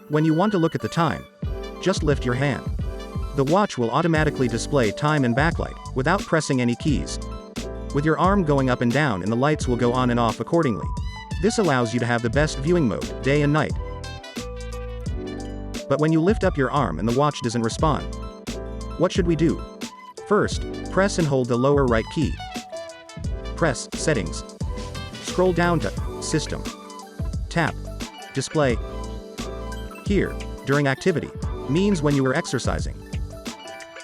When you want to look at the time, just lift your hand. The watch will automatically display time and backlight, without pressing any keys. With your arm going up and down, and the lights will go on and off accordingly. This allows you to have the best viewing mode, day and night. But when you lift up your arm and the watch doesn't respond, what should we do? First, press and hold the lower right key. Press Settings. Scroll down to System. Tap Display. Here, during activity, means when you are exercising.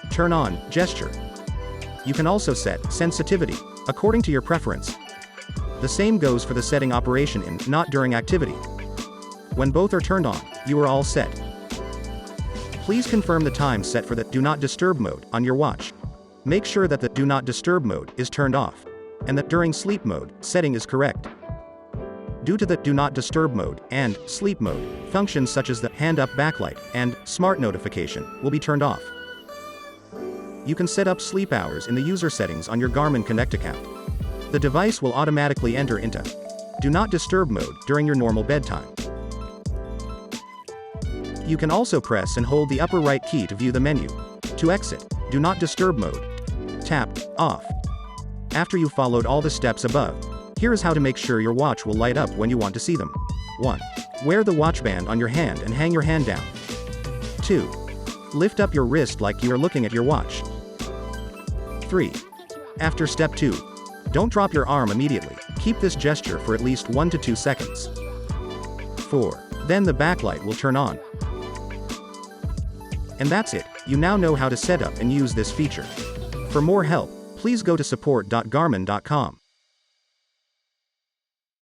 Turn on Gesture. You can also set sensitivity, according to your preference. The same goes for the setting operation in not during activity. When both are turned on, you are all set. Please confirm the time set for the Do Not Disturb mode on your watch. Make sure that the Do Not Disturb mode is turned off, and that during sleep mode setting is correct. Due to the Do Not Disturb mode and sleep mode, functions such as the hand up backlight and smart notification will be turned off. You can set up sleep hours in the user settings on your Garmin Connect account. The device will automatically enter into Do Not Disturb mode during your normal bedtime. You can also press and hold the upper right key to view the menu. To exit Do Not Disturb mode, tap Off. After you've followed all the steps above, here is how to make sure your watch will light up when you want to see them. 1. Wear the watch band on your hand and hang your hand down. 2. Lift up your wrist like you are looking at your watch. 3. After step 2, don't drop your arm immediately. Keep this gesture for at least 1 to 2 seconds. 4. Then the backlight will turn on. And that's it. You now know how to set up and use this feature. For more help, please go to support.garmin.com.